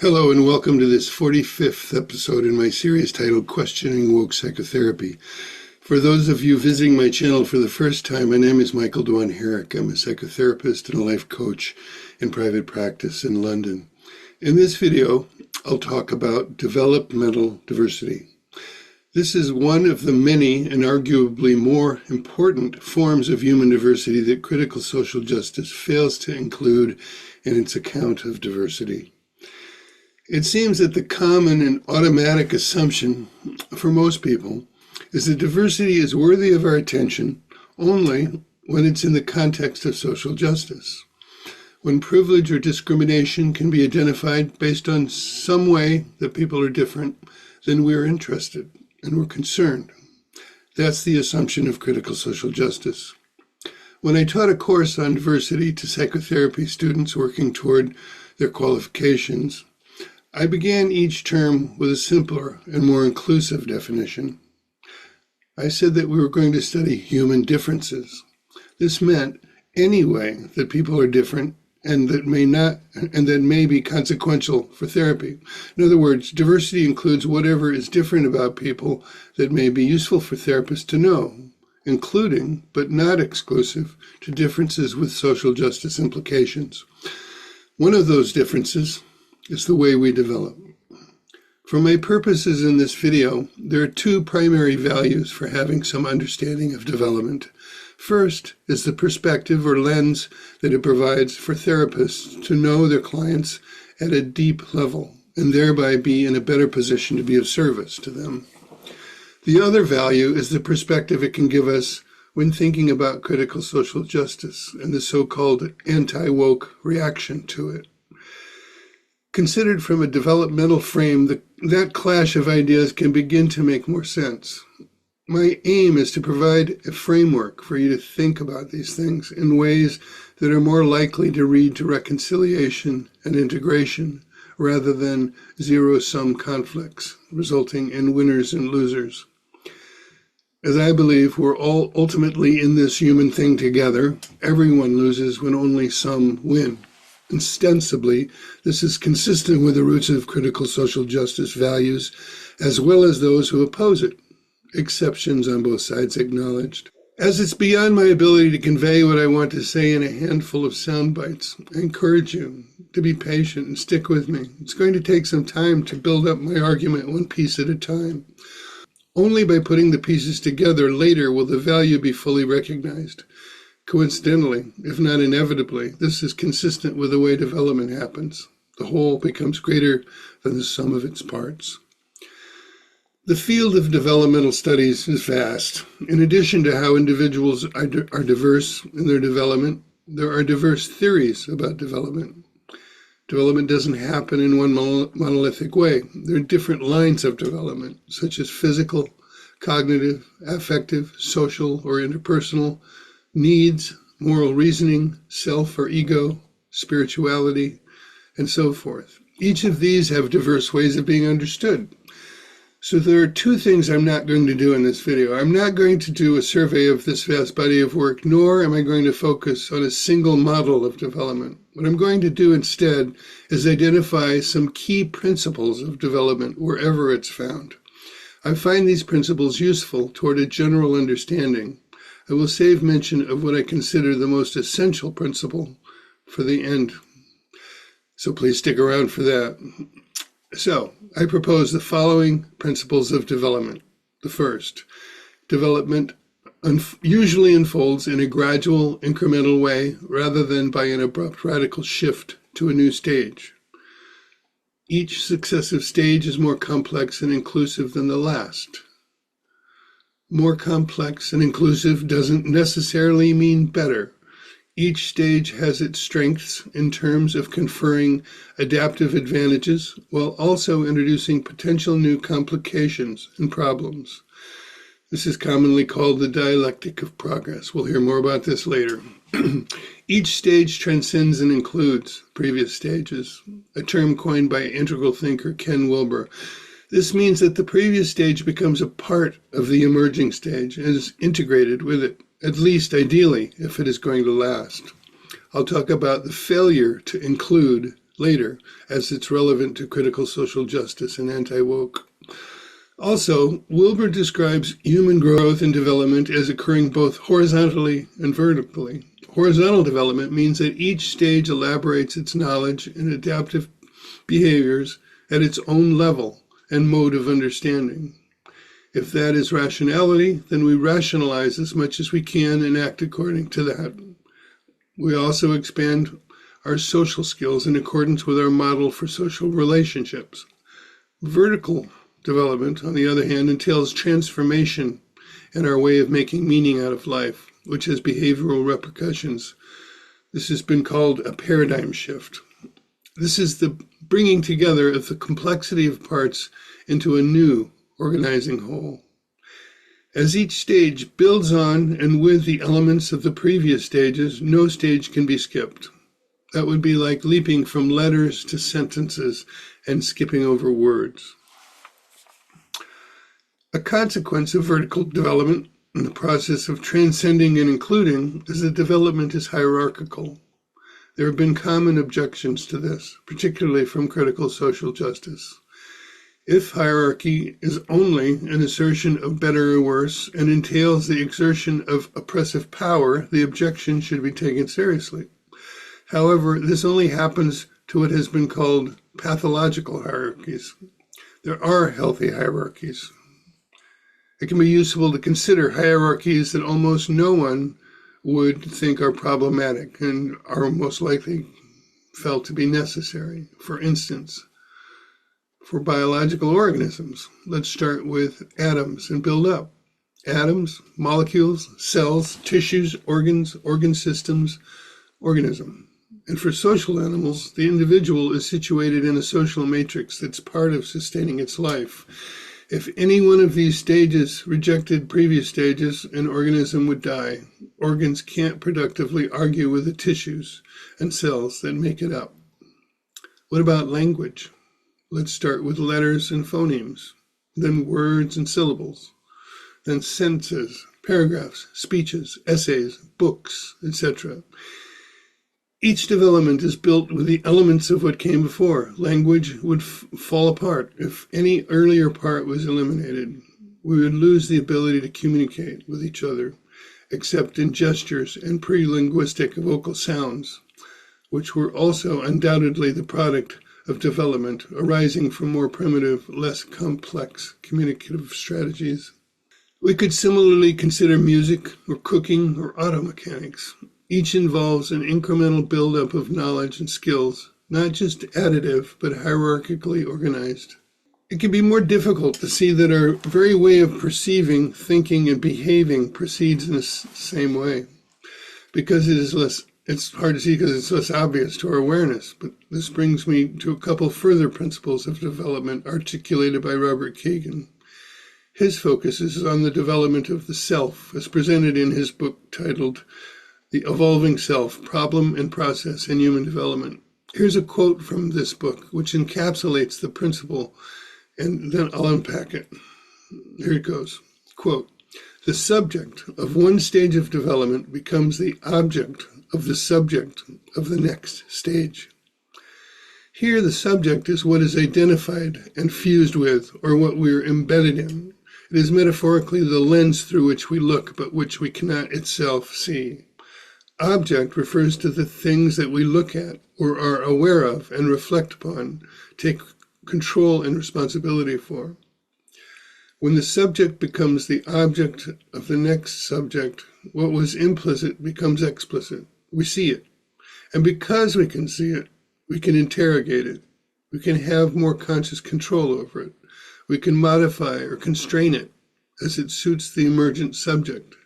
Hello and welcome to this 45th episode in my series titled Questioning Woke Psychotherapy. For those of you visiting my channel for the first time, my name is Michael Dwan Herrick. I'm a psychotherapist and a life coach in private practice in London. In this video, I'll talk about developmental diversity. This is one of the many and arguably more important forms of human diversity that critical social justice fails to include in its account of diversity. It seems that the common and automatic assumption for most people is that diversity is worthy of our attention only when it's in the context of social justice. When privilege or discrimination can be identified based on some way that people are different, then we're interested and we're concerned. That's the assumption of critical social justice. When I taught a course on diversity to psychotherapy students working toward their qualifications, I began each term with a simpler and more inclusive definition. I said that we were going to study human differences. This meant any way that people are different and that may be consequential for therapy. In other words, diversity includes whatever is different about people that may be useful for therapists to know, including, but not exclusive, to differences with social justice implications. One of those differences is the way we develop. For my purposes in this video, there are two primary values for having some understanding of development. First is the perspective or lens that it provides for therapists to know their clients at a deep level and thereby be in a better position to be of service to them. The other value is the perspective it can give us when thinking about critical social justice and the so-called anti-woke reaction to it. Considered from a developmental frame, that clash of ideas can begin to make more sense. My aim is to provide a framework for you to think about these things in ways that are more likely to lead to reconciliation and integration rather than zero-sum conflicts, resulting in winners and losers. As I believe we're all ultimately in this human thing together, everyone loses when only some win. Ostensibly, this is consistent with the roots of critical social justice values, as well as those who oppose it, exceptions on both sides acknowledged. As it's beyond my ability to convey what I want to say in a handful of sound bites, I encourage you to be patient and stick with me. It's going to take some time to build up my argument one piece at a time. Only by putting the pieces together later will the value be fully recognized. Coincidentally, if not inevitably, this is consistent with the way development happens. The whole becomes greater than the sum of its parts. The field of developmental studies is vast. In addition to how individuals are diverse in their development, there are diverse theories about development. Development doesn't happen in one monolithic way. There are different lines of development, such as physical, cognitive, affective, social, or interpersonal, needs, moral reasoning, self or ego, spirituality, and so forth. Each of these have diverse ways of being understood. So there are two things I'm not going to do in this video. I'm not going to do a survey of this vast body of work, nor am I going to focus on a single model of development. What I'm going to do instead is identify some key principles of development wherever it's found. I find these principles useful toward a general understanding. I will save mention of what I consider the most essential principle for the end. So please stick around for that. So I propose the following principles of development. The first, development usually unfolds in a gradual, incremental way rather than by an abrupt radical shift to a new stage. Each successive stage is more complex and inclusive than the last. More complex and inclusive doesn't necessarily mean better. Each stage has its strengths in terms of conferring adaptive advantages while also introducing potential new complications and problems. This is commonly called the dialectic of progress. We'll hear more about this later. Each stage transcends and includes previous stages, a term coined by integral thinker Ken Wilber. This means that the previous stage becomes a part of the emerging stage and is integrated with it, at least ideally, if it is going to last. I'll talk about the failure to include later, as it's relevant to critical social justice and anti-woke. Also, Wilber describes human growth and development as occurring both horizontally and vertically. Horizontal development means that each stage elaborates its knowledge and adaptive behaviors at its own level and mode of understanding. If that is rationality, then we rationalize as much as we can and act according to that. We also expand our social skills in accordance with our model for social relationships. Vertical development, on the other hand, entails transformation in our way of making meaning out of life, which has behavioral repercussions. This has been called a paradigm shift. This is the bringing together of the complexity of parts into a new organizing whole. As each stage builds on and with the elements of the previous stages, no stage can be skipped. That would be like leaping from letters to sentences and skipping over words. A consequence of vertical development in the process of transcending and including is that development is hierarchical. There have been common objections to this, particularly from critical social justice. If hierarchy is only an assertion of better or worse and entails the exertion of oppressive power, the objection should be taken seriously. However, this only happens to what has been called pathological hierarchies. There are healthy hierarchies. It can be useful to consider hierarchies that almost no one would think are problematic and are most likely felt to be necessary. For instance, for biological organisms, let's start with atoms and build up. Atoms, molecules, cells, tissues, organs, organ systems, organism. And for social animals, the individual is situated in a social matrix that's part of sustaining its life. If any one of these stages rejected previous stages, an organism would die. Organs can't productively argue with the tissues and cells that make it up. What about language? Let's start with letters and phonemes, then words and syllables, then sentences, paragraphs, speeches, essays, books, etc. Each development is built with the elements of what came before. Language would fall apart if any earlier part was eliminated. We would lose the ability to communicate with each other, except in gestures and pre-linguistic vocal sounds, which were also undoubtedly the product of development arising from more primitive, less complex communicative strategies. We could similarly consider music or cooking or auto mechanics. Each involves an incremental buildup of knowledge and skills, not just additive, but hierarchically organized. It can be more difficult to see that our very way of perceiving, thinking, and behaving proceeds in the same way, because it's hard to see because it's less obvious to our awareness. But this brings me to a couple further principles of development articulated by Robert Kagan. His focus is on the development of the self, as presented in his book titled The Evolving Self, Problem and Process in Human Development. Here's a quote from this book, which encapsulates the principle, and then I'll unpack it. Here it goes. Quote, "The subject of one stage of development becomes the object of the subject of the next stage." Here, the subject is what is identified and fused with, or what we are embedded in. It is metaphorically the lens through which we look, but which we cannot itself see. Object refers to the things that we look at or are aware of and reflect upon, take control and responsibility for. When the subject becomes the object of the next subject, what was implicit becomes explicit. We see it. And because we can see it, we can interrogate it. We can have more conscious control over it. We can modify or constrain it as it suits the emergent subject.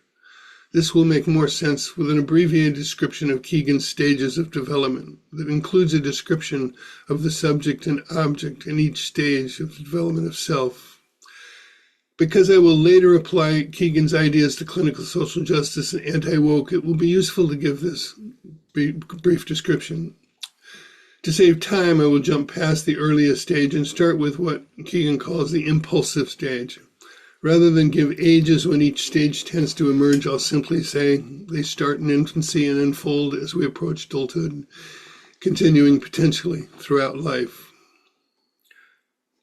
This will make more sense with an abbreviated description of Kegan's stages of development that includes a description of the subject and object in each stage of the development of self. Because I will later apply Kegan's ideas to clinical social justice and anti-woke, it will be useful to give this brief description. To save time, I will jump past the earliest stage and start with what Kegan calls the impulsive stage. Rather than give ages when each stage tends to emerge, I'll simply say they start in infancy and unfold as we approach adulthood, continuing potentially throughout life.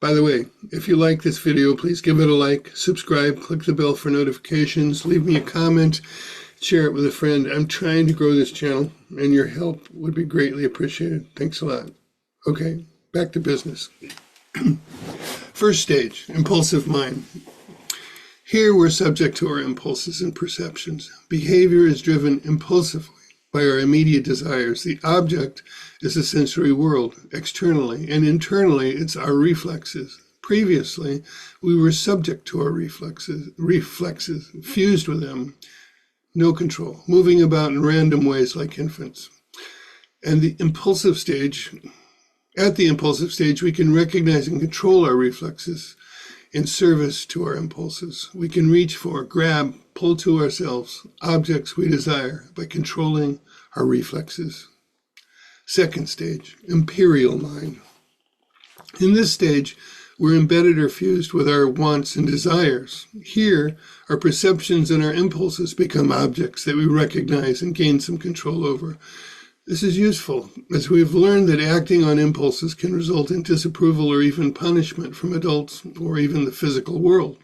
By the way, if you like this video, please give it a like, subscribe, click the bell for notifications, leave me a comment, share it with a friend. I'm trying to grow this channel, and your help would be greatly appreciated. Thanks a lot. Okay, back to business. First stage, impulsive mind. Here we're subject to our impulses and perceptions. Behavior is driven impulsively by our immediate desires. The object is the sensory world, externally, and internally it's our reflexes. Previously, we were subject to our reflexes, fused with them, no control, moving about in random ways like infants. And at the impulsive stage, we can recognize and control our reflexes in service to our impulses. We can reach for, grab, pull to ourselves objects we desire by controlling our reflexes. Second stage, imperial mind. In this stage, we're embedded or fused with our wants and desires. Here, our perceptions and our impulses become objects that we recognize and gain some control over. This is useful, as we've learned that acting on impulses can result in disapproval or even punishment from adults or even the physical world.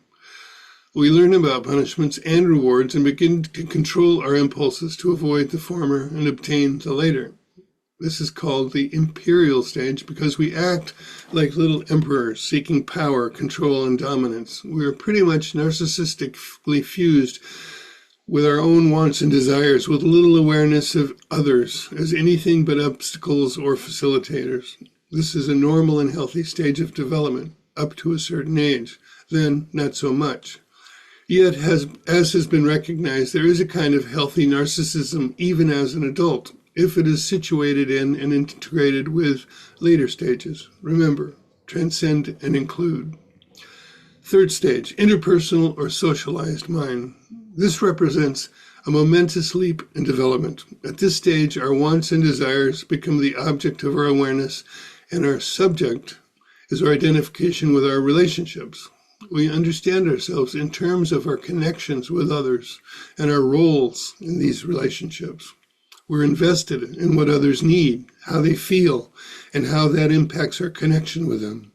We learn about punishments and rewards and begin to control our impulses to avoid the former and obtain the later. This is called the imperial stage because we act like little emperors seeking power, control, and dominance. We are pretty much narcissistically fused with our own wants and desires, with little awareness of others as anything but obstacles or facilitators. This is a normal and healthy stage of development up to a certain age, then not so much. Yet, as has been recognized, there is a kind of healthy narcissism even as an adult, if it is situated in and integrated with later stages. Remember, transcend and include. Third stage, interpersonal or socialized mind. This represents a momentous leap in development. At this stage, our wants and desires become the object of our awareness, and our subject is our identification with our relationships. We understand ourselves in terms of our connections with others and our roles in these relationships. We're invested in what others need, how they feel, and how that impacts our connection with them.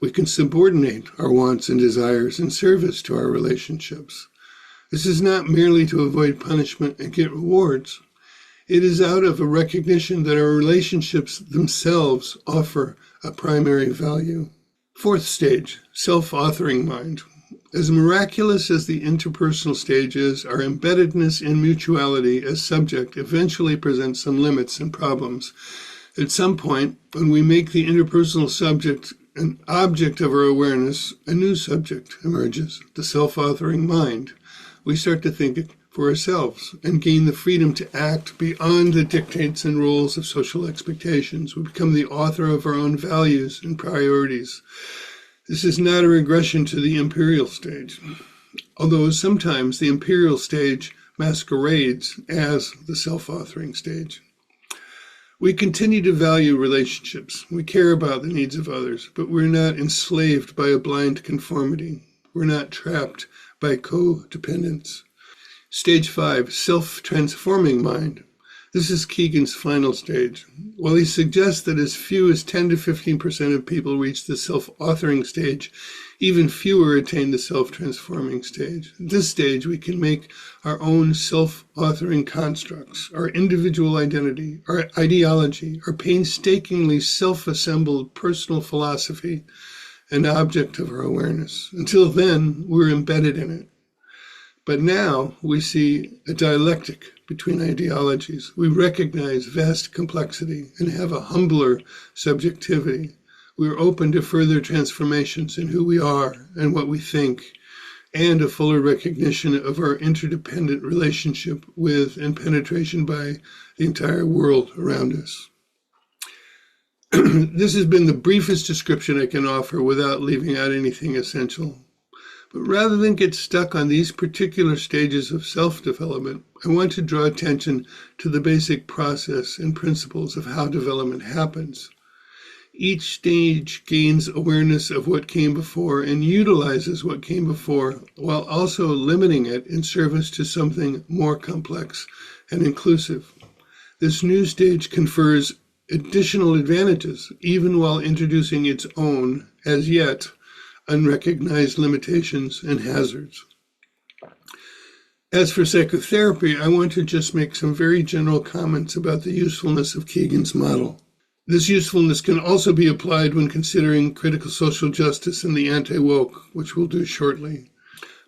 We can subordinate our wants and desires in service to our relationships. This is not merely to avoid punishment and get rewards. It is out of a recognition that our relationships themselves offer a primary value. Fourth stage, self-authoring mind. As miraculous as the interpersonal stage is, our embeddedness in mutuality as subject eventually presents some limits and problems. At some point, when we make the interpersonal subject an object of our awareness, a new subject emerges, the self-authoring mind. We start to think it for ourselves and gain the freedom to act beyond the dictates and rules of social expectations. We become the author of our own values and priorities. This is not a regression to the imperial stage, although sometimes the imperial stage masquerades as the self-authoring stage. We continue to value relationships. We care about the needs of others, but we're not enslaved by a blind conformity. We're not trapped by codependence. Stage 5, self-transforming mind. This is Keegan's final stage. While he suggests that as few as 10 to 15% of people reach the self-authoring stage, even fewer attain the self-transforming stage. At this stage, we can make our own self-authoring constructs, our individual identity, our ideology, our painstakingly self-assembled personal philosophy, an object of our awareness. Until then, we're embedded in it. But now we see a dialectic between ideologies. We recognize vast complexity and have a humbler subjectivity. We're open to further transformations in who we are and what we think, and a fuller recognition of our interdependent relationship with and penetration by the entire world around us. This has been the briefest description I can offer without leaving out anything essential. But rather than get stuck on these particular stages of self-development, I want to draw attention to the basic process and principles of how development happens. Each stage gains awareness of what came before and utilizes what came before while also limiting it in service to something more complex and inclusive. This new stage confers additional advantages, even while introducing its own, as yet, unrecognized limitations and hazards. As for psychotherapy, I want to just make some very general comments about the usefulness of Kegan's model. This usefulness can also be applied when considering critical social justice and the anti-woke, which we'll do shortly.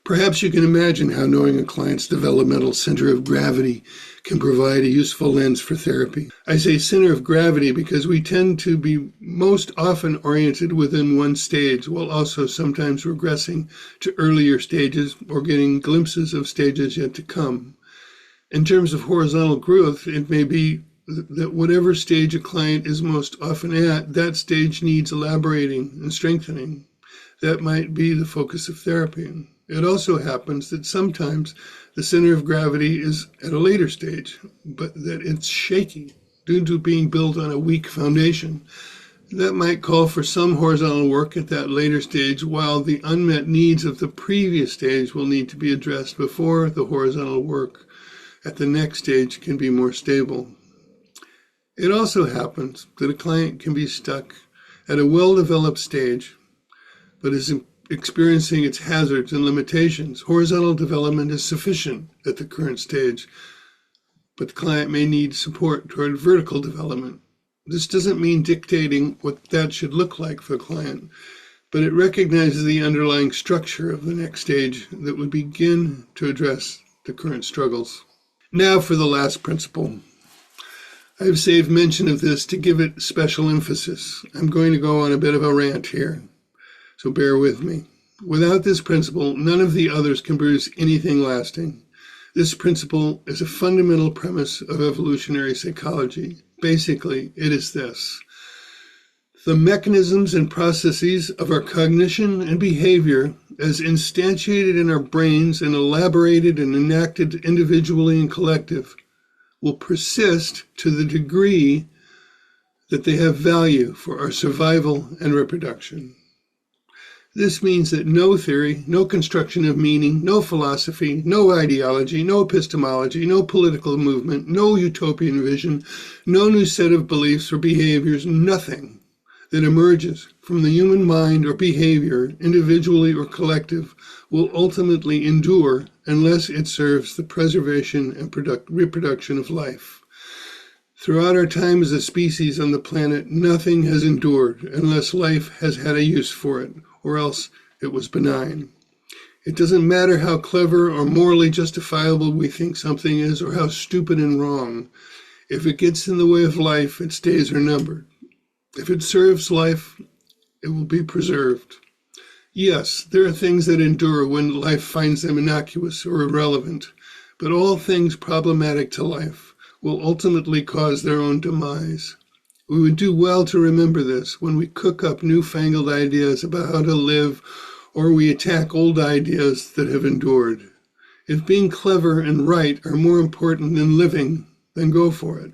Perhaps you can imagine how knowing a client's developmental center of gravity can provide a useful lens for therapy. I say center of gravity because we tend to be most often oriented within one stage, while also sometimes regressing to earlier stages or getting glimpses of stages yet to come. In terms of horizontal growth, it may be that whatever stage a client is most often at, that stage needs elaborating and strengthening. That might be the focus of therapy. It also happens that sometimes the center of gravity is at a later stage, but that it's shaky due to being built on a weak foundation. That might call for some horizontal work at that later stage, while the unmet needs of the previous stage will need to be addressed before the horizontal work at the next stage can be more stable. It also happens that a client can be stuck at a well-developed stage, but is experiencing its hazards and limitations. Horizontal development is sufficient at the current stage, but the client may need support toward vertical development. This doesn't mean dictating what that should look like for the client, but it recognizes the underlying structure of the next stage that would begin to address the current struggles. Now for the last principle. I've saved mention of this to give it special emphasis. I'm going to go on a bit of a rant here, so bear with me. Without this principle, none of the others can produce anything lasting. This principle is a fundamental premise of evolutionary psychology. Basically, it is this. The mechanisms and processes of our cognition and behavior, as instantiated in our brains and elaborated and enacted individually and collective, will persist to the degree that they have value for our survival and reproduction. This means that no theory, no construction of meaning, no philosophy, no ideology, no epistemology, no political movement, no utopian vision, no new set of beliefs or behaviors, nothing that emerges from the human mind or behavior, individually or collective, will ultimately endure unless it serves the preservation and reproduction of life. Throughout our time as a species on the planet, nothing has endured unless life has had a use for it, or else it was benign. It doesn't matter how clever or morally justifiable we think something is, or how stupid and wrong. If it gets in the way of life, its days are numbered. If it serves life, it will be preserved. Yes, there are things that endure when life finds them innocuous or irrelevant, but all things problematic to life will ultimately cause their own demise. We would do well to remember this when we cook up newfangled ideas about how to live, or we attack old ideas that have endured. If being clever and right are more important than living, then go for it.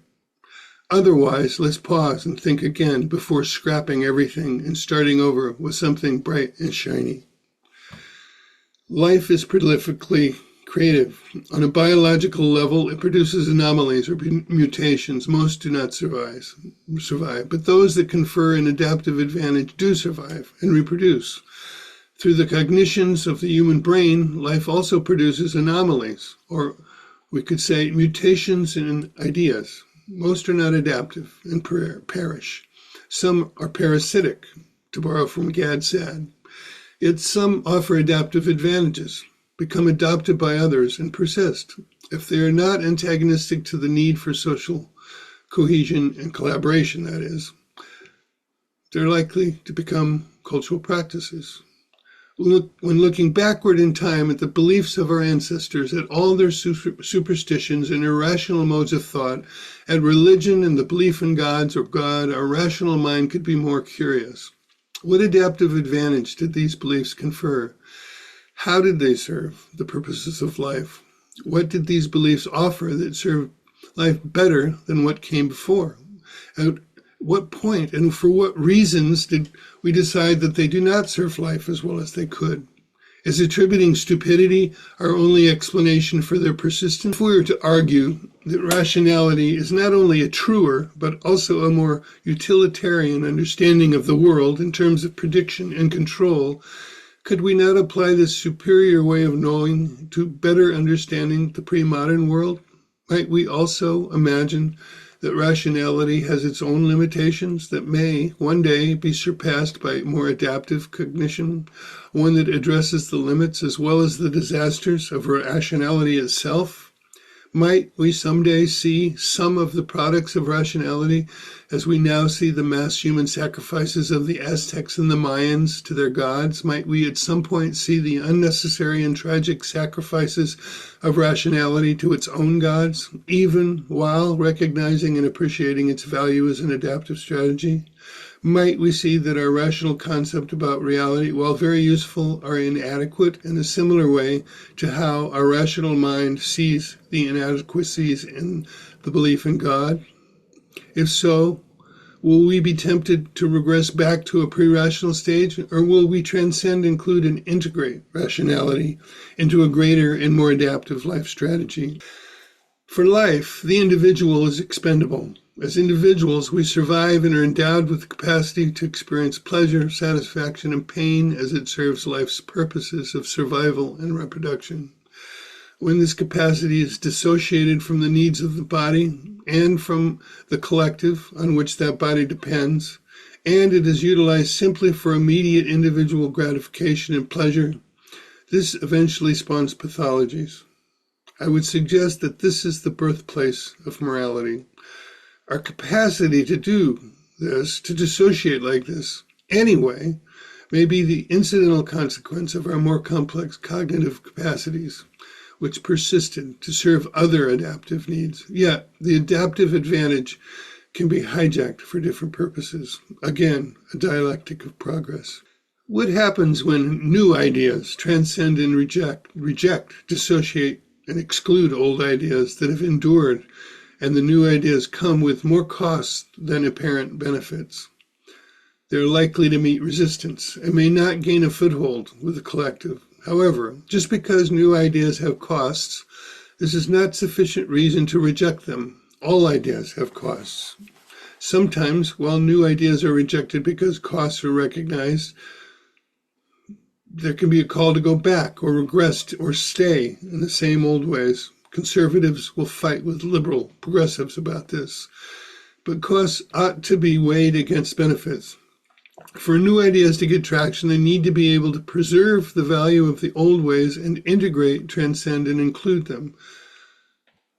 Otherwise, let's pause and think again before scrapping everything and starting over with something bright and shiny. Life is prolifically creative. On a biological level, it produces anomalies or mutations. Most do not survive, but those that confer an adaptive advantage do survive and reproduce. Through the cognitions of the human brain, life also produces anomalies, or we could say mutations in ideas. Most are not adaptive and perish. Some are parasitic, to borrow from Gad-Sad. Yet some offer adaptive advantages, become adopted by others, and persist. If they are not antagonistic to the need for social cohesion and collaboration, that is, they're likely to become cultural practices. When looking backward in time at the beliefs of our ancestors, at all their superstitions and irrational modes of thought, at religion and the belief in gods or God, our rational mind could be more curious. What adaptive advantage did these beliefs confer? How did they serve the purposes of life? What did these beliefs offer that served life better than what came before? what point and for what reasons did we decide that they do not serve life as well as they could? Is attributing stupidity our only explanation for their persistence? If we were to argue that rationality is not only a truer, but also a more utilitarian understanding of the world in terms of prediction and control, could we not apply this superior way of knowing to better understanding the pre-modern world? Might we also imagine that rationality has its own limitations that may one day be surpassed by more adaptive cognition, one that addresses the limits as well as the disasters of rationality itself? Might we someday see some of the products of rationality as we now see the mass human sacrifices of the Aztecs and the Mayans to their gods? Might we at some point see the unnecessary and tragic sacrifices of rationality to its own gods, even while recognizing and appreciating its value as an adaptive strategy? Might we see that our rational concept about reality, while very useful, are inadequate in a similar way to how our rational mind sees the inadequacies in the belief in God? If so, will we be tempted to regress back to a pre-rational stage, or will we transcend, include, and integrate rationality into a greater and more adaptive life strategy? For life, the individual is expendable. As individuals, we survive and are endowed with the capacity to experience pleasure, satisfaction, and pain as it serves life's purposes of survival and reproduction. When this capacity is dissociated from the needs of the body and from the collective on which that body depends, and it is utilized simply for immediate individual gratification and pleasure, this eventually spawns pathologies. I would suggest that this is the birthplace of morality. Our capacity to do this, to dissociate like this anyway, may be the incidental consequence of our more complex cognitive capacities, which persisted to serve other adaptive needs. Yet, the adaptive advantage can be hijacked for different purposes. Again, a dialectic of progress. What happens when new ideas transcend and reject, dissociate, and exclude old ideas that have endured, and the new ideas come with more costs than apparent benefits? They're likely to meet resistance and may not gain a foothold with the collective. However, just because new ideas have costs, this is not sufficient reason to reject them. All ideas have costs. Sometimes, while new ideas are rejected because costs are recognized, there can be a call to go back or regress or stay in the same old ways. Conservatives will fight with liberal progressives about this, but costs ought to be weighed against benefits. For new ideas to get traction, they need to be able to preserve the value of the old ways and integrate, transcend, and include them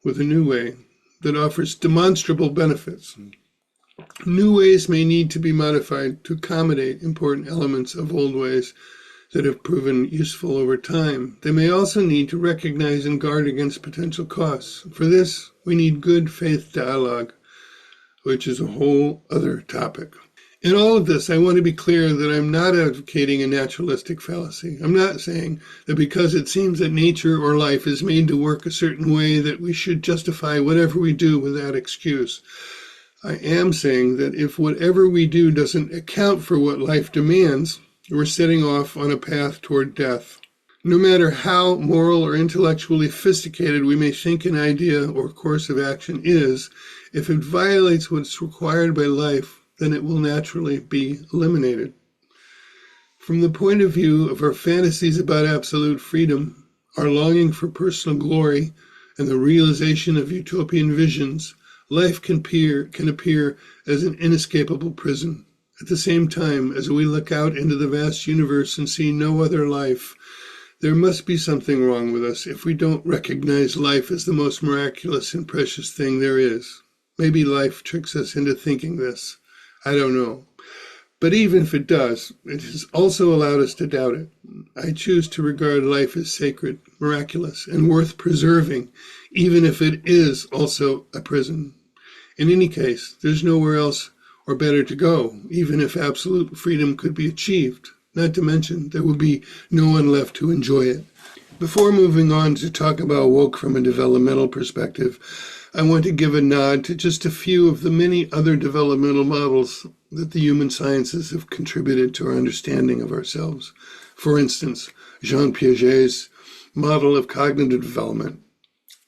with a new way that offers demonstrable benefits. New ways may need to be modified to accommodate important elements of old ways that have proven useful over time. They may also need to recognize and guard against potential costs. For this, we need good faith dialogue, which is a whole other topic. In all of this, I want to be clear that I'm not advocating a naturalistic fallacy. I'm not saying that because it seems that nature or life is made to work a certain way that we should justify whatever we do with that excuse. I am saying that if whatever we do doesn't account for what life demands, we're setting off on a path toward death. No matter how moral or intellectually sophisticated we may think an idea or course of action is, if it violates what's required by life, then it will naturally be eliminated. From the point of view of our fantasies about absolute freedom, our longing for personal glory, and the realization of utopian visions, life can appear as an inescapable prison. At the same time, as we look out into the vast universe and see no other life, there must be something wrong with us if we don't recognize life as the most miraculous and precious thing there is. Maybe life tricks us into thinking this. I don't know. But even if it does, it has also allowed us to doubt it. I choose to regard life as sacred, miraculous, and worth preserving, even if it is also a prison. In any case, there's nowhere else or better to go, even if absolute freedom could be achieved. Not to mention, there would be no one left to enjoy it. Before moving on to talk about woke from a developmental perspective, I want to give a nod to just a few of the many other developmental models that the human sciences have contributed to our understanding of ourselves. For instance, Jean Piaget's model of cognitive development.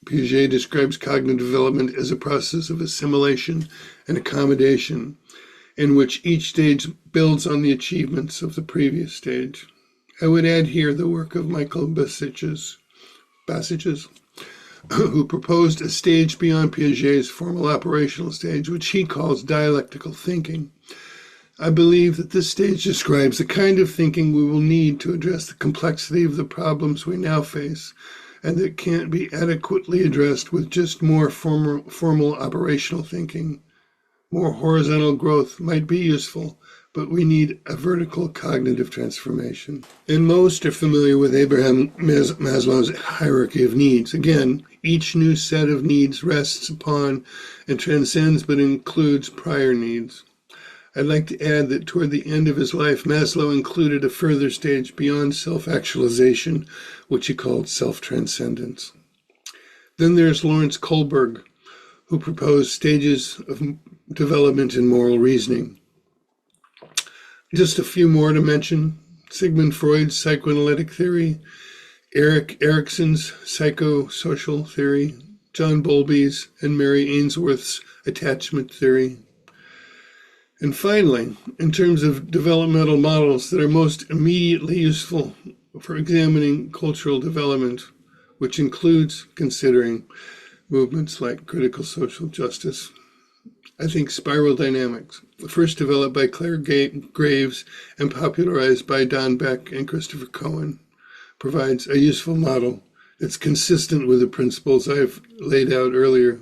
Piaget describes cognitive development as a process of assimilation and accommodation, in which each stage builds on the achievements of the previous stage. I would add here the work of Michael Bassages, who proposed a stage beyond Piaget's formal operational stage, which he calls dialectical thinking. I believe that this stage describes the kind of thinking we will need to address the complexity of the problems we now face, and that can't be adequately addressed with just more formal operational thinking. More horizontal growth might be useful, but we need a vertical cognitive transformation. And most are familiar with Abraham Maslow's hierarchy of needs. Again, each new set of needs rests upon and transcends but includes prior needs. I'd like to add that toward the end of his life, Maslow included a further stage beyond self-actualization, which he called self-transcendence. Then there's Lawrence Kohlberg, who proposed stages of development in moral reasoning. Just a few more to mention: Sigmund Freud's psychoanalytic theory, Erik Erikson's psychosocial theory, John Bowlby's and Mary Ainsworth's attachment theory. And finally, in terms of developmental models that are most immediately useful for examining cultural development, which includes considering movements like critical social justice, I think spiral dynamics, first developed by Claire Graves and popularized by Don Beck and Christopher Cohen, provides a useful model that's consistent with the principles I've laid out earlier.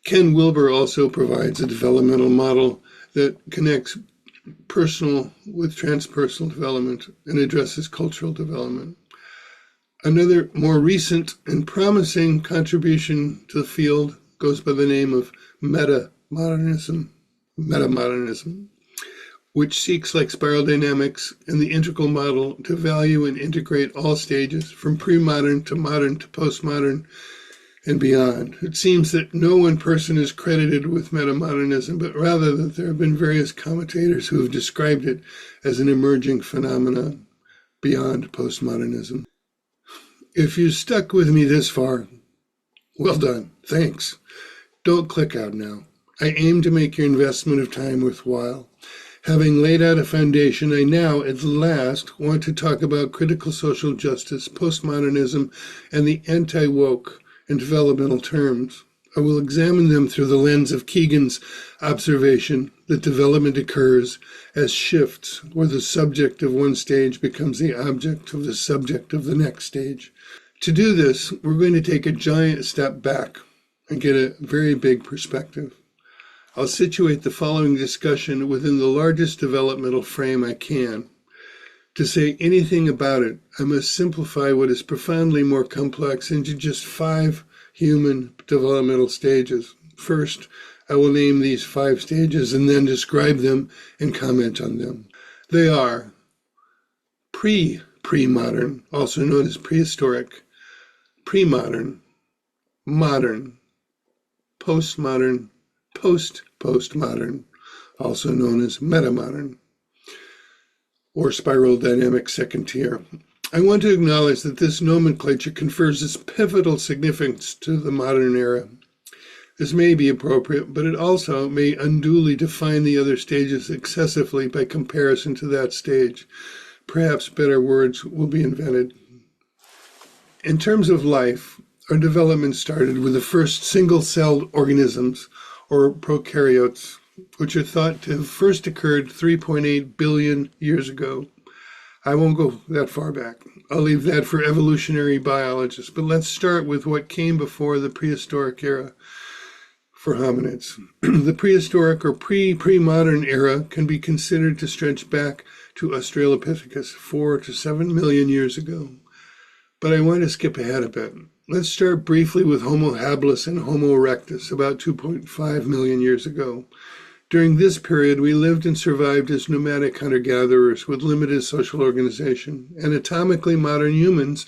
Ken Wilber also provides a developmental model that connects personal with transpersonal development and addresses cultural development. Another more recent and promising contribution to the field goes by the name of Meta Modernism, which seeks, like spiral dynamics and the integral model, to value and integrate all stages from pre-modern to modern to postmodern and beyond. It seems that no one person is credited with metamodernism, but rather that there have been various commentators who have described it as an emerging phenomenon beyond postmodernism. If you stuck with me this far, well done, thanks. Don't click out now. I aim to make your investment of time worthwhile. Having laid out a foundation, I now, at last, want to talk about critical social justice, postmodernism, and the anti-woke in developmental terms. I will examine them through the lens of Keegan's observation that development occurs as shifts where the subject of one stage becomes the object of the subject of the next stage. To do this, we're going to take a giant step back and get a very big perspective. I'll situate the following discussion within the largest developmental frame I can. To say anything about it, I must simplify what is profoundly more complex into just 5 human developmental stages. First, I will name these 5 stages and then describe them and comment on them. They are pre-modern, also known as prehistoric, pre-modern, modern, postmodern, post-postmodern, also known as metamodern, or spiral dynamic second tier. I want to acknowledge that this nomenclature confers its pivotal significance to the modern era. This may be appropriate, but it also may unduly define the other stages excessively by comparison to that stage. Perhaps better words will be invented. In terms of life, our development started with the first single-celled organisms, or prokaryotes, which are thought to have first occurred 3.8 billion years ago. I won't go that far back. I'll leave that for evolutionary biologists, but let's start with what came before the prehistoric era for hominids. The prehistoric or pre-modern era can be considered to stretch back to Australopithecus 4 to 7 million years ago. But I want to skip ahead a bit. Let's start briefly with Homo habilis and Homo erectus about 2.5 million years ago. During this period, we lived and survived as nomadic hunter-gatherers with limited social organization. Anatomically modern humans,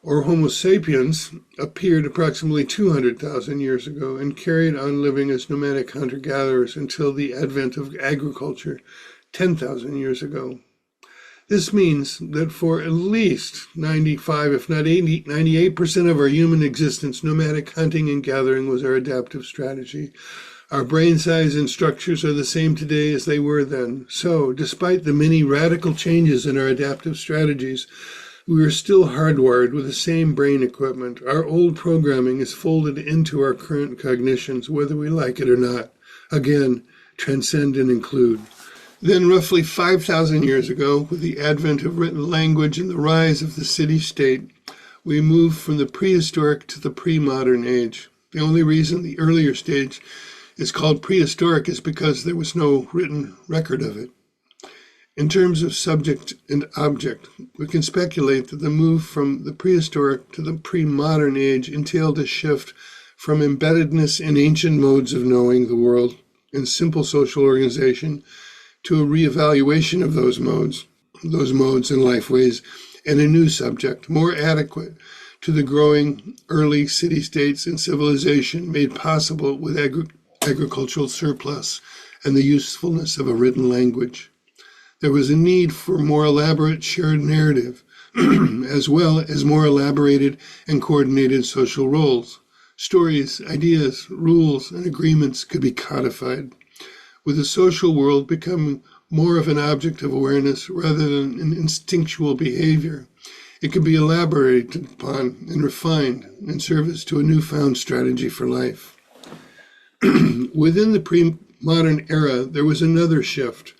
or Homo sapiens, appeared approximately 200,000 years ago and carried on living as nomadic hunter-gatherers until the advent of agriculture 10,000 years ago. This means that for at least 95, if not 80, 98% of our human existence, nomadic hunting and gathering was our adaptive strategy. Our brain size and structures are the same today as they were then. So, despite the many radical changes in our adaptive strategies, we are still hardwired with the same brain equipment. Our old programming is folded into our current cognitions, whether we like it or not. Again, transcend and include. Then, roughly 5,000 years ago, with the advent of written language and the rise of the city-state, we moved from the prehistoric to the pre-modern age. The only reason the earlier stage is called prehistoric is because there was no written record of it. In terms of subject and object, we can speculate that the move from the prehistoric to the pre-modern age entailed a shift from embeddedness in ancient modes of knowing the world and simple social organization to a reevaluation of those modes and life ways, and a new subject, more adequate to the growing early city-states and civilization made possible with agricultural surplus and the usefulness of a written language. There was a need for more elaborate shared narrative, as well as more elaborated and coordinated social roles. Stories, ideas, rules, and agreements could be codified, with the social world becoming more of an object of awareness rather than an instinctual behavior. It could be elaborated upon and refined in service to a newfound strategy for life. Within the pre-modern era, there was another shift,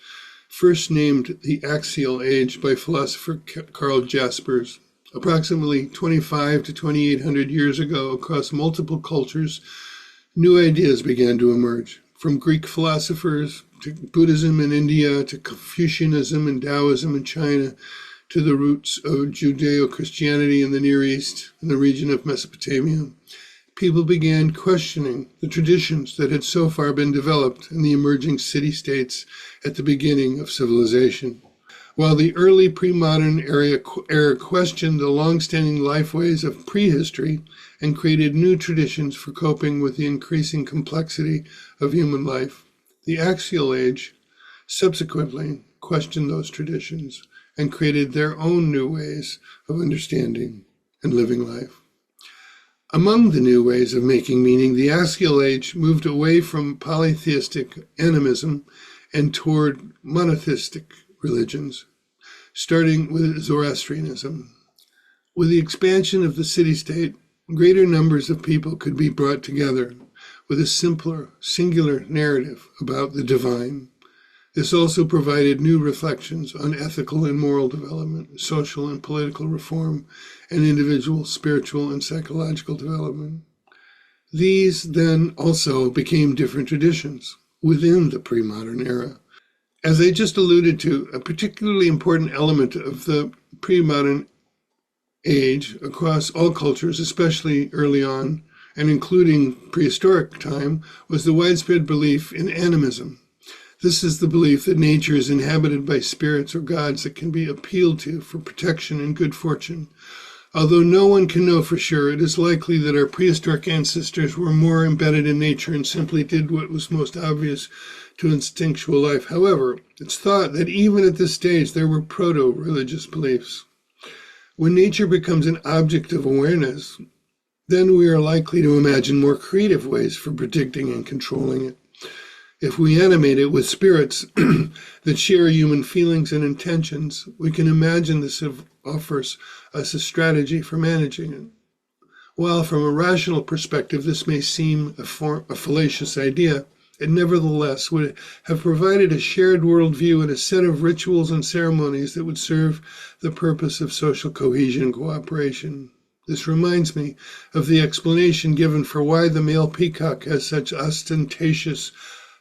first named the Axial Age by philosopher Karl Jaspers. Approximately 25 to 2,800 years ago, across multiple cultures, new ideas began to emerge. From Greek philosophers to Buddhism in India, to Confucianism and Taoism in China, to the roots of Judeo-Christianity in the Near East and the region of Mesopotamia, people began questioning the traditions that had so far been developed in the emerging city-states at the beginning of civilization. While the early pre-modern era questioned the long-standing lifeways of prehistory and created new traditions for coping with the increasing complexity of human life, the Axial Age subsequently questioned those traditions and created their own new ways of understanding and living life. Among the new ways of making meaning, the Axial Age moved away from polytheistic animism and toward monotheistic religions, starting with Zoroastrianism. With the expansion of the city-state, greater numbers of people could be brought together with a simpler, singular narrative about the divine. This also provided new reflections on ethical and moral development, social and political reform, and individual spiritual and psychological development. These then also became different traditions within the pre-modern era. As I just alluded to, a particularly important element of the pre-modern age across all cultures, especially early on, and including prehistoric time, was the widespread belief in animism. This is the belief that nature is inhabited by spirits or gods that can be appealed to for protection and good fortune. Although no one can know for sure, it is likely that our prehistoric ancestors were more embedded in nature and simply did what was most obvious to instinctual life. However, it's thought that even at this stage there were proto-religious beliefs. When nature becomes an object of awareness, then we are likely to imagine more creative ways for predicting and controlling it. If we animate it with spirits that share human feelings and intentions, we can imagine this offers us a strategy for managing it. While from a rational perspective this may seem a fallacious idea, it nevertheless would have provided a shared worldview and a set of rituals and ceremonies that would serve the purpose of social cohesion and cooperation. This reminds me of the explanation given for why the male peacock has such ostentatious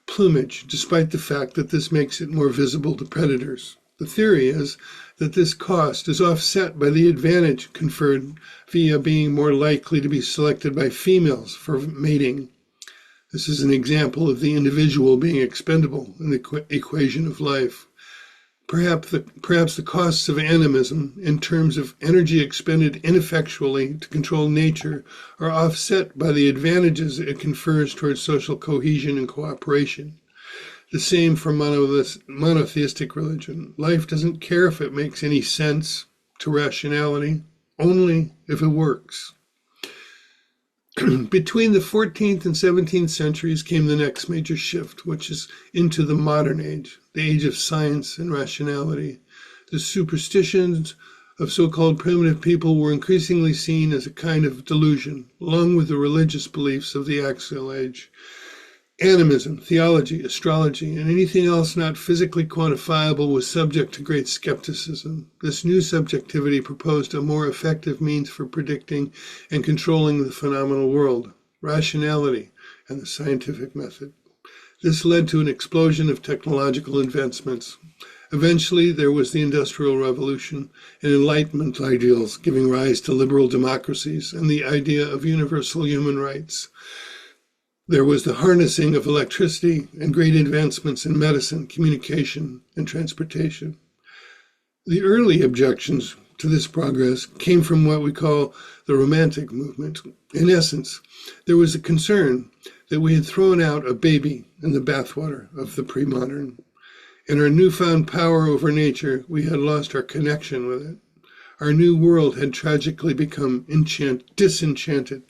plumage, despite the fact that this makes it more visible to predators. The theory is that this cost is offset by the advantage conferred via being more likely to be selected by females for mating. This is an example of the individual being expendable in the equation of life. Perhaps the costs of animism in terms of energy expended ineffectually to control nature are offset by the advantages it confers towards social cohesion and cooperation. The same for monotheistic religion. Life doesn't care if it makes any sense to rationality, only if it works. Between the 14th and 17th centuries came the next major shift, which is into the modern age, the age of science and rationality. The superstitions of so-called primitive people were increasingly seen as a kind of delusion, along with the religious beliefs of the axial age. Animism, theology, astrology, and anything else not physically quantifiable was subject to great skepticism. This new subjectivity proposed a more effective means for predicting and controlling the phenomenal world, rationality, and the scientific method. This led to an explosion of technological advancements. Eventually, there was the Industrial Revolution and Enlightenment ideals giving rise to liberal democracies and the idea of universal human rights. There was the harnessing of electricity and great advancements in medicine, communication, and transportation. The early objections to this progress came from what we call the Romantic movement. In essence, there was a concern that we had thrown out a baby in the bathwater of the pre-modern. In our newfound power over nature, we had lost our connection with it. Our new world had tragically become disenchanted.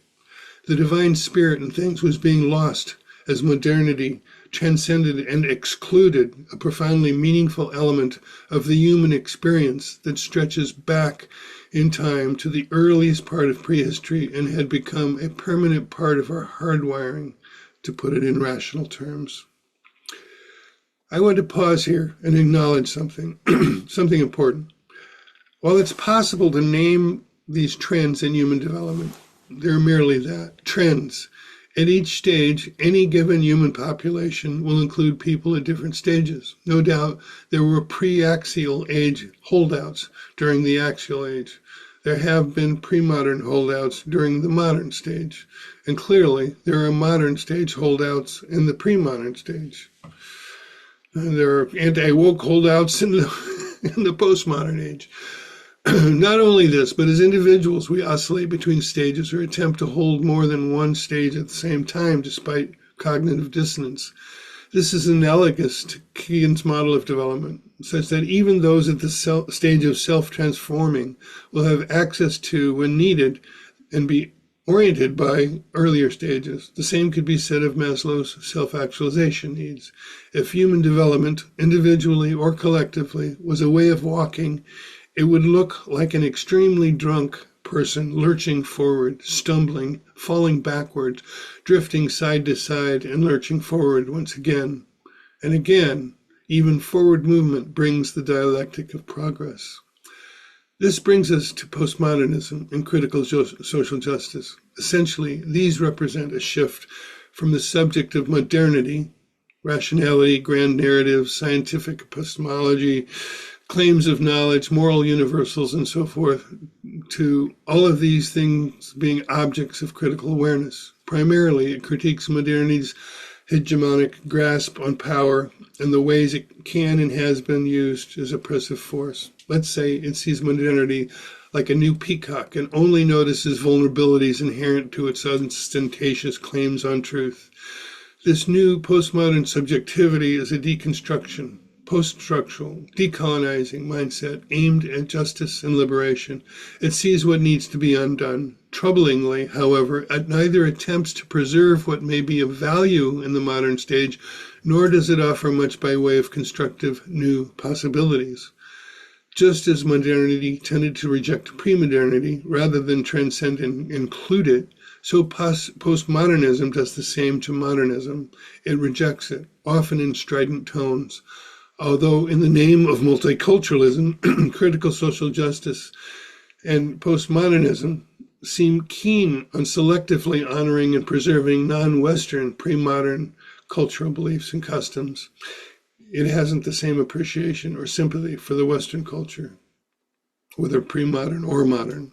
The divine spirit in things was being lost as modernity transcended and excluded a profoundly meaningful element of the human experience that stretches back in time to the earliest part of prehistory and had become a permanent part of our hardwiring, to put it in rational terms. I want to pause here and acknowledge something, something important. While it's possible to name these trends in human development, they're merely that, trends. At each stage, any given human population will include people at different stages. No doubt there were pre-axial age holdouts during the axial age. There have been pre-modern holdouts during the modern stage. And clearly, there are modern stage holdouts in the pre-modern stage. And there are anti-woke holdouts in the postmodern age. Not only this, but as individuals, we oscillate between stages or attempt to hold more than one stage at the same time, despite cognitive dissonance. This is analogous to Kegan's model of development, such that even those at the stage of self-transforming will have access to, when needed, and be oriented by earlier stages. The same could be said of Maslow's self-actualization needs. If human development, individually or collectively, was a way of walking, it would look like an extremely drunk person lurching forward, stumbling, falling backwards, drifting side to side, and lurching forward once again. And again, even forward movement brings the dialectic of progress. This brings us to postmodernism and critical social justice. Essentially, these represent a shift from the subject of modernity, rationality, grand narratives, scientific epistemology, claims of knowledge, moral universals, and so forth, to all of these things being objects of critical awareness. Primarily, it critiques modernity's hegemonic grasp on power and the ways it can and has been used as oppressive force. Let's say it sees modernity like a new peacock and only notices vulnerabilities inherent to its ostentatious claims on truth. This new postmodern subjectivity is a deconstruction, post-structural, decolonizing mindset aimed at justice and liberation. It sees what needs to be undone. Troublingly, however, it neither attempts to preserve what may be of value in the modern stage, nor does it offer much by way of constructive new possibilities. Just as modernity tended to reject pre-modernity rather than transcend and include it, so postmodernism does the same to modernism. It rejects it, often in strident tones. Although in the name of multiculturalism, critical social justice, and postmodernism seem keen on selectively honoring and preserving non-Western pre-modern cultural beliefs and customs, it hasn't the same appreciation or sympathy for the Western culture, whether pre-modern or modern.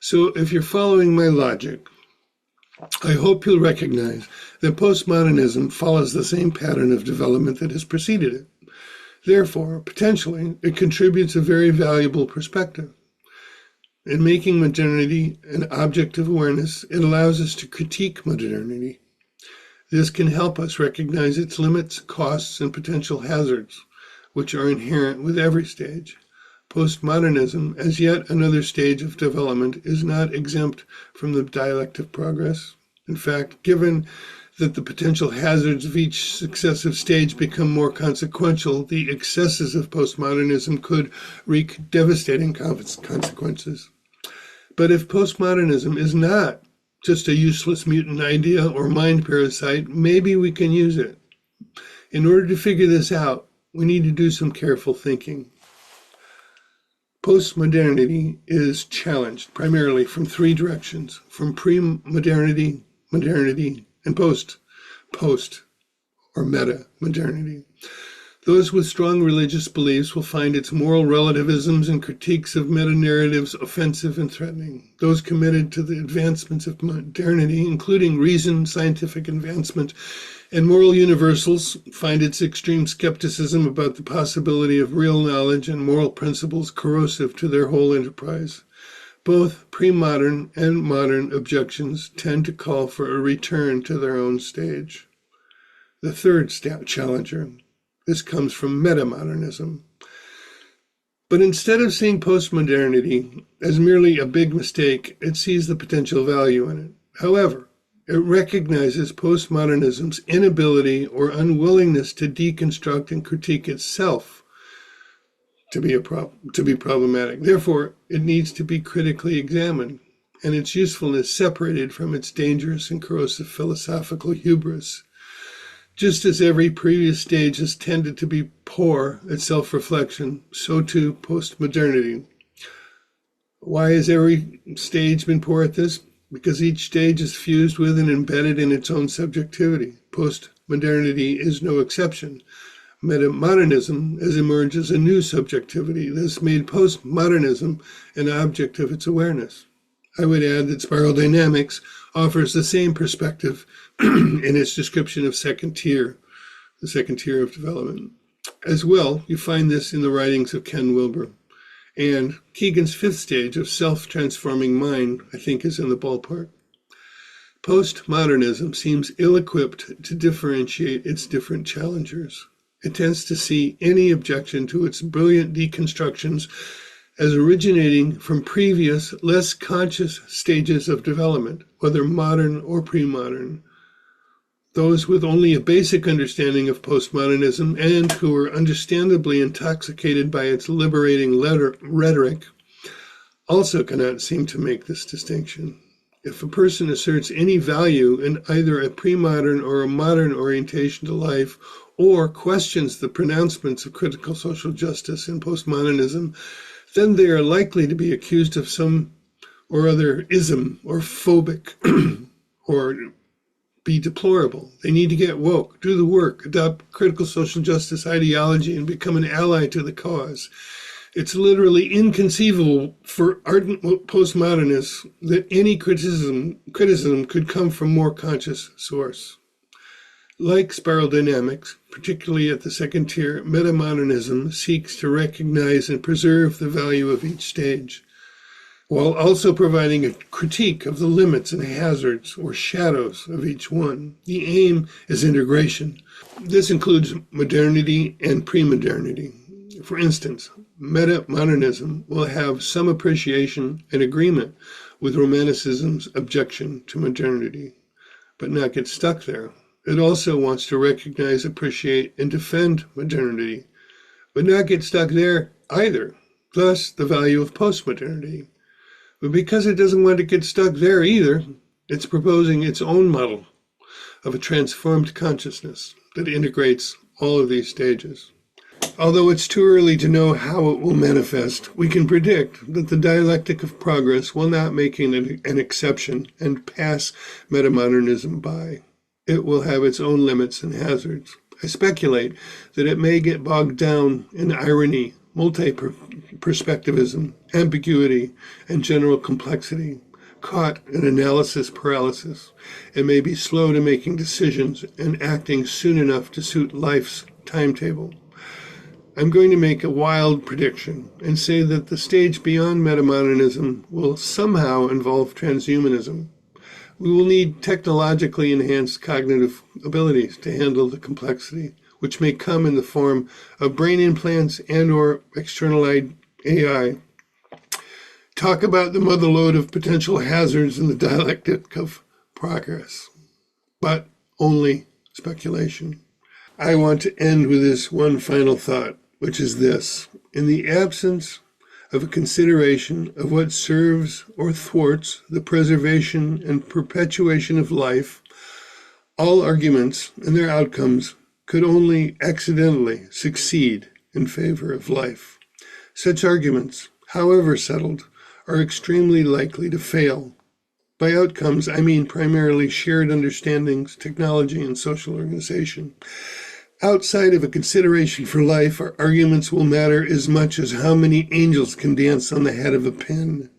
So if you're following my logic, I hope you'll recognize that postmodernism follows the same pattern of development that has preceded it. Therefore, potentially, it contributes a very valuable perspective. In making modernity an object of awareness, it allows us to critique modernity. This can help us recognize its limits, costs, and potential hazards, which are inherent with every stage. Postmodernism, as yet another stage of development, is not exempt from the dialectic of progress. In fact, given that the potential hazards of each successive stage become more consequential, the excesses of postmodernism could wreak devastating consequences. But if postmodernism is not just a useless mutant idea or mind parasite, maybe we can use it. In order to figure this out, we need to do some careful thinking. Postmodernity is challenged primarily from three directions: from pre-modernity, modernity, and post or meta modernity. Those with strong religious beliefs will find its moral relativisms and critiques of meta-narratives offensive and threatening. Those committed to the advancements of modernity, including reason, scientific advancement, and moral universals, find its extreme skepticism about the possibility of real knowledge and moral principles corrosive to their whole enterprise. Both pre-modern and modern objections tend to call for a return to their own stage. The third challenger. This comes from Meta Modernism. But instead of seeing postmodernity as merely a big mistake, it sees the potential value in it. However, it recognizes postmodernism's inability or unwillingness to deconstruct and critique itself to be problematic. Therefore, it needs to be critically examined, and its usefulness separated from its dangerous and corrosive philosophical hubris. Just as every previous stage has tended to be poor at self-reflection, so too postmodernity. Why has every stage been poor at this? Because each stage is fused with and embedded in its own subjectivity. Postmodernity is no exception. Meta Modernism has emerged as a new subjectivity. This made postmodernism an object of its awareness. I would add that spiral dynamics offers the same perspective in its description of the second tier of development. As well, you find this in the writings of Ken Wilber. And Keegan's fifth stage of self-transforming mind, I think, is in the ballpark. Postmodernism seems ill-equipped to differentiate its different challengers. It tends to see any objection to its brilliant deconstructions as originating from previous, less conscious stages of development, whether modern or pre-modern. Those with only a basic understanding of postmodernism and who are understandably intoxicated by its liberating rhetoric also cannot seem to make this distinction. If a person asserts any value in either a pre-modern or a modern orientation to life, or questions the pronouncements of critical social justice in postmodernism, then they are likely to be accused of some or other ism or phobic or be deplorable. They need to get woke, do the work, adopt critical social justice ideology, and become an ally to the cause. It's literally inconceivable for ardent postmodernists that any criticism could come from more conscious source. Like spiral dynamics, particularly at the second tier, metamodernism seeks to recognize and preserve the value of each stage, while also providing a critique of the limits and hazards or shadows of each one. The aim is integration. This includes modernity and pre-modernity. For instance, meta-modernism will have some appreciation and agreement with Romanticism's objection to modernity, but not get stuck there. It also wants to recognize, appreciate, and defend modernity, but not get stuck there either, thus the value of postmodernity. But because it doesn't want to get stuck there either, it's proposing its own model of a transformed consciousness that integrates all of these stages. Although it's too early to know how it will manifest, we can predict that the dialectic of progress will not make an exception and pass metamodernism by. It will have its own limits and hazards. I speculate that it may get bogged down in irony, multi-perspectivism, ambiguity, and general complexity, caught in analysis paralysis. It may be slow to making decisions and acting soon enough to suit life's timetable. I'm going to make a wild prediction and say that the stage beyond Meta Modernism will somehow involve transhumanism. We will need technologically enhanced cognitive abilities to handle the complexity, which may come in the form of brain implants and/or externalized AI. Talk about the motherlode of potential hazards in the dialectic of progress, but only speculation. I want to end with this one final thought, which is this. In the absence of a consideration of what serves or thwarts the preservation and perpetuation of life, all arguments and their outcomes could only accidentally succeed in favor of life. Such arguments, however settled, are extremely likely to fail. By outcomes, I mean primarily shared understandings, technology, and social organization. Outside of a consideration for life, our arguments will matter as much as how many angels can dance on the head of a pin.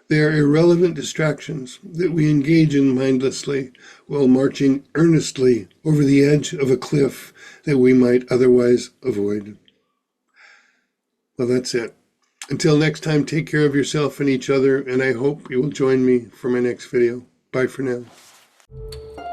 They are irrelevant distractions that we engage in mindlessly while marching earnestly over the edge of a cliff that we might otherwise avoid. Well, that's it. Until next time, take care of yourself and each other, and I hope you will join me for my next video. Bye for now.